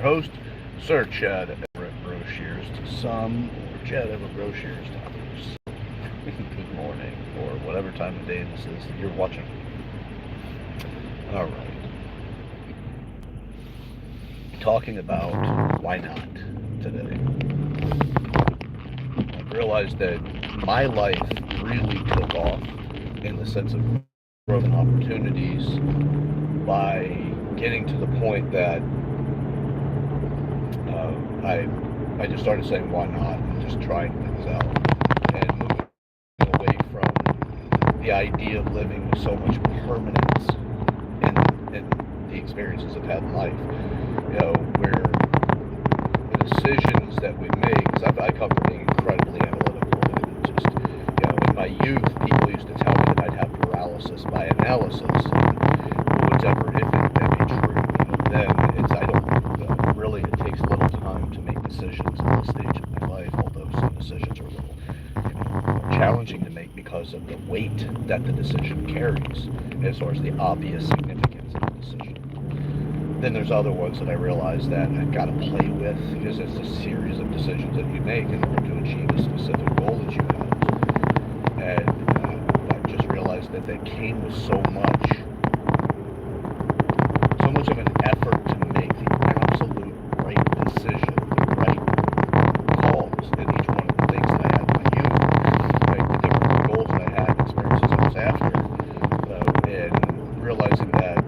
host, Sir Chad Everett Broshears to some, or Chad Everett Broshears to others. Good morning, or whatever time of day this is that you're watching. All right. Talking about why not today. I've realized that my life really took off in the sense of growth and opportunities by getting to the point that I just started saying why not and just trying things out and moving away from the idea of living with so much permanence in the experiences I've had in life. Where the decisions that we make, because I come from being incredibly analytical, and just, in my youth, people used to tell me that I'd have paralysis by analysis, and whatever, if it be true, then I don't, really, it takes little time to make decisions at this stage of my life, although some decisions are a little, more challenging to make because of the weight that the decision carries, as far as the obvious significance of the decision. Then there's other ones that I realize that I've got to play with, because it's a series of decisions that you make in order to achieve a specific goal that you have. And I've just realized that that came with so much of an effort to make the absolute right decision, the right calls in each one of the things that I had in my youth, right? The different goals that I had, experiences I was after, and realizing that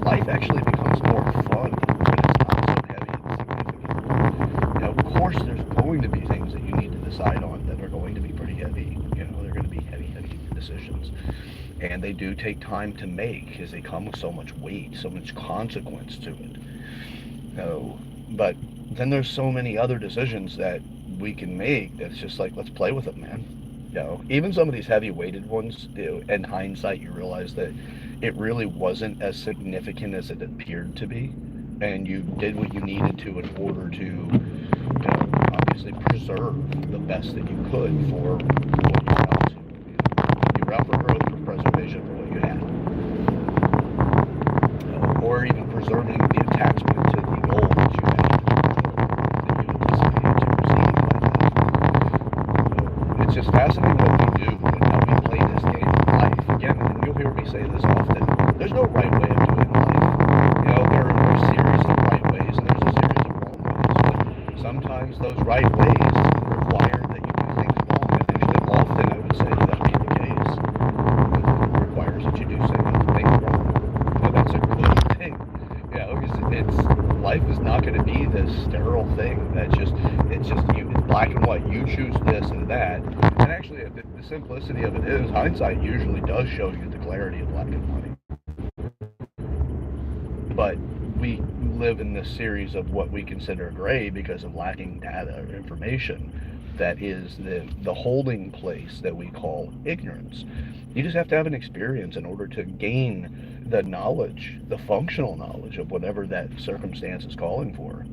life actually becomes more fun when it's not so heavy and significant. Now, of course, there's going to be things that you need to decide on that are going to be pretty heavy. They're going to be heavy decisions. And they do take time to make, because they come with so much weight, so much consequence to it. But then there's so many other decisions that we can make that's just like, let's play with it, man. Even some of these heavy-weighted ones, in hindsight, you realize that it really wasn't as significant as it appeared to be, and you did what you needed to in order to, obviously preserve the best that you could for what you got to. You were out for growth or preservation for what you had, or even preserving the attachment to the goal that you had, that you anticipated to receive by that. It's just fascinating what we do and how we play this game of life. Again, and you'll hear me say this often, there's no right way of doing life. There are a series of right ways and there's a series of wrong ways. But sometimes those right ways require that you do things wrong. And often I would say that be the case. It requires that you do things wrong. But that's a good thing. Because life is not going to be this sterile thing that's it's black and white. You choose this and that. And actually, the simplicity of it is, hindsight usually does show you the clarity of black and white. But we live in this series of what we consider gray because of lacking data or information. That is the holding place that we call ignorance. You just have to have an experience in order to gain the knowledge, the functional knowledge of whatever that circumstance is calling for.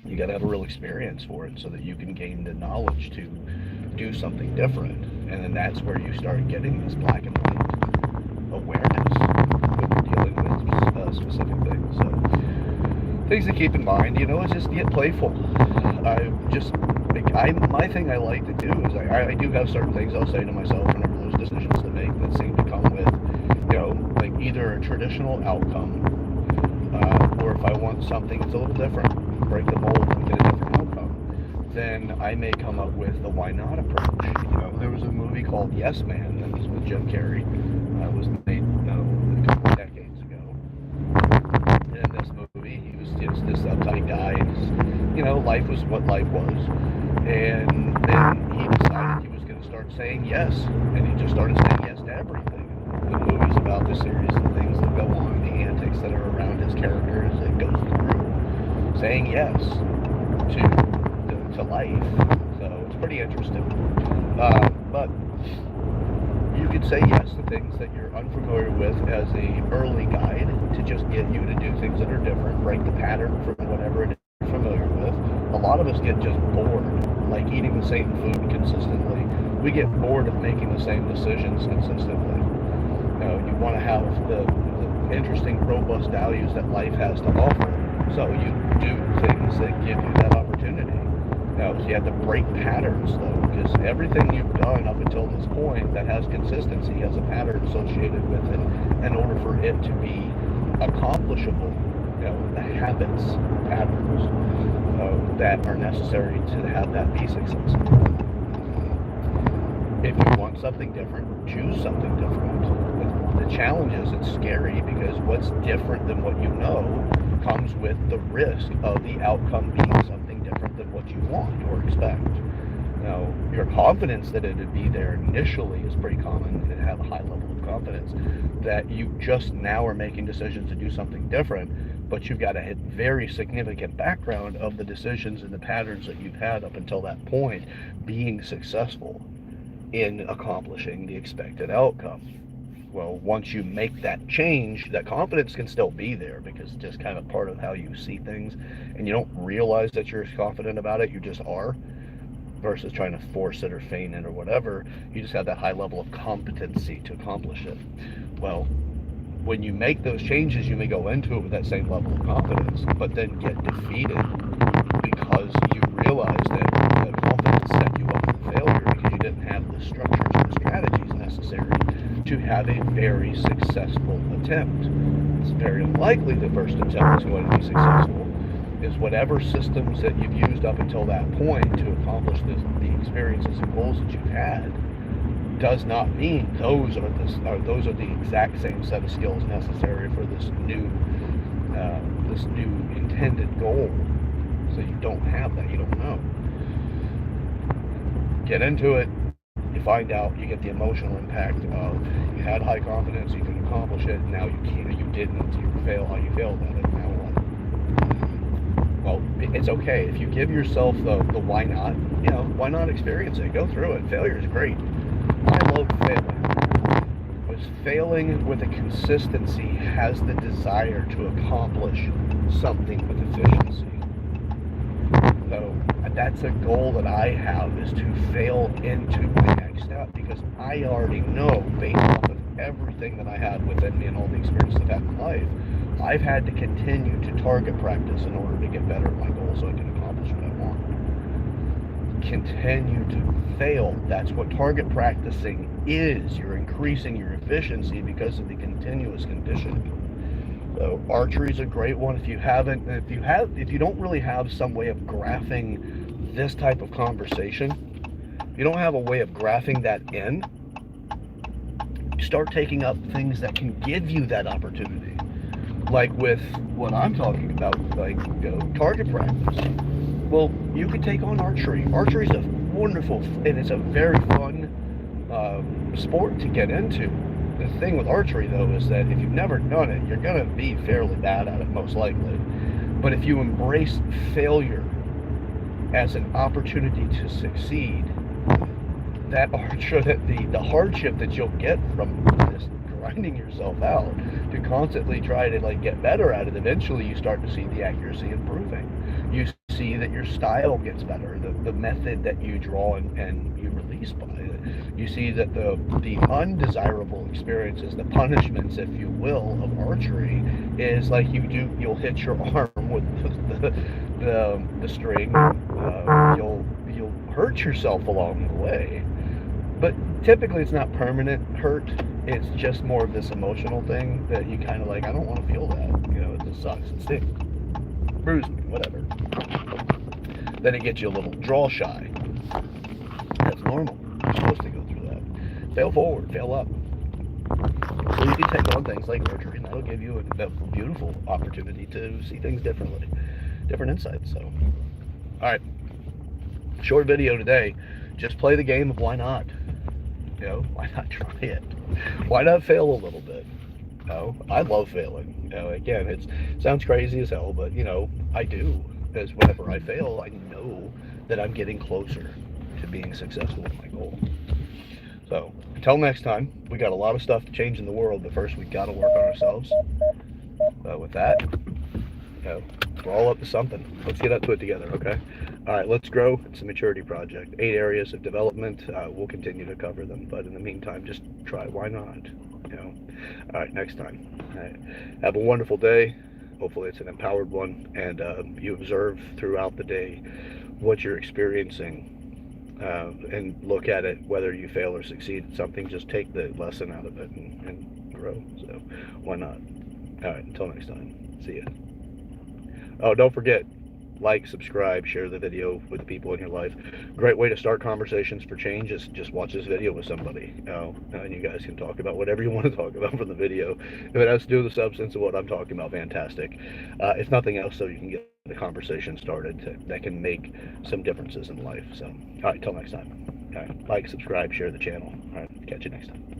You got to have a real experience for it so that you can gain the knowledge to do something different. And then that's where you start getting this black and white awareness when you're dealing with specific things. So things to keep in mind, is just get playful. My thing I like to do is I do have certain things I'll say to myself whenever those decisions to make that seem to come with, like either a traditional outcome, or if I want something that's a little different, break the mold and get a different outcome, then I may come up with the why not approach. There was a movie called Yes Man that was with Jim Carrey. It was made a couple of decades ago. And in this movie, he was just this uptight guy, and life was what life was. And then he decided he was going to start saying yes, and he just started saying yes to everything. The movie's about the series of things that go on, the antics that are around his character as it goes through, saying yes to life. So it's pretty interesting. But you could say yes to things that you're unfamiliar with as a early guide to just get you to do things that are different, break the pattern from whatever it is you're familiar with. A lot of us get just bored, like eating the same food consistently. We get bored of making the same decisions consistently. You want to have the interesting, robust values that life has to offer. So you do things that give you that opportunity. Now, you have to break patterns, though, because everything you've done up until this point that has consistency has a pattern associated with it in order for it to be accomplishable. The habits, patterns that are necessary to have that be successful. If you want something different, choose something different. The challenge is it's scary because what's different than what you know comes with the risk of the outcome being something different than what you want or expect. Now, your confidence that it would be there initially is pretty common to have a high level of confidence that you just now are making decisions to do something different, but you've got a very significant background of the decisions and the patterns that you've had up until that point being successful in accomplishing the expected outcome. Well, once you make that change, that confidence can still be there because it's just kind of part of how you see things, and you don't realize that you're confident about it, you just are, versus trying to force it or feign it or whatever. You just have that high level of competency to accomplish it. Well, when you make those changes, you may go into it with that same level of confidence, but then get defeated because you realize that the confidence set you up for failure because you didn't have the structures and strategies necessary to have a very successful attempt. It's very unlikely the first attempt is going to be successful, is whatever systems that you've used up until that point to accomplish the experiences and goals that you've had does not mean those are the exact same set of skills necessary for this new intended goal. So you don't have that, you don't know. Get into it, you find out, you get the emotional impact of you had high confidence, you could accomplish it, and now you can't, you didn't, you fail how you failed at it, now what? Well, it's okay. If you give yourself the why not, why not experience it? Go through it. Failure is great. I love failing. Because failing with a consistency has the desire to accomplish something with efficiency. So that's a goal that I have, is to fail into my next step, because I already know, based off of everything that I had within me and all the experiences I've had in life, I've had to continue to target practice in order to get better at my goal so I can accomplish what I want. Continue to fail. That's what target practicing is. You're increasing your efficiency because of the continuous conditioning. So archery is a great one. If you don't really have some way of graphing this type of conversation, if you don't have a way of graphing that in, start taking up things that can give you that opportunity. Like with what I'm talking about, like target practice. Well, you could take on archery. Archery is a wonderful, and it's a very fun sport to get into. The thing with archery, though, is that if you've never done it, you're going to be fairly bad at it, most likely. But if you embrace failure as an opportunity to succeed, that the hardship that you'll get from just grinding yourself out to constantly try to get better at it, eventually you start to see the accuracy improving. You see that your style gets better, the method that you draw and you release by it. You see that the undesirable experiences, the punishments, if you will, of archery is like you'll hit your arm with the string. You'll hurt yourself along the way. But typically it's not permanent hurt. It's just more of this emotional thing that you kind of I don't want to feel that. It just sucks. It stings. Bruise me, whatever. Then it gets you a little draw shy. That's normal. You're supposed to go through that. Fail forward, fail up. So you can take on things like archery, and that'll give you a beautiful opportunity to see things differently. Different insights. So, alright. Short video today. Just play the game of why not. Why not try it? Why not fail a little bit? I love failing. Again, it sounds crazy as hell, but I do. Because whenever I fail, I know that I'm getting closer to being successful with my goal. So, until next time, we got a lot of stuff to change in the world, but first we got to work on ourselves. With that, we're all up to something. Let's get up to it together, okay? All right, let's grow. It's a maturity project. 8 areas of development. We'll continue to cover them, but in the meantime, just try. Why not? All right, next time. All right. Have a wonderful day. Hopefully it's an empowered one, and you observe throughout the day what you're experiencing, and look at it, whether you fail or succeed at something. Just take the lesson out of it and grow. So why not? All right, until next time. See ya. Oh, don't forget, like, subscribe, share the video with the people in your life. Great way to start conversations for change is just watch this video with somebody, and you guys can talk about whatever you want to talk about from the video. If it has to do with the substance of what I'm talking about, fantastic. If nothing else, so you can get the conversation started that can make some differences in life. So, all right, till next time. All right, like, subscribe, share the channel. All right, catch you next time.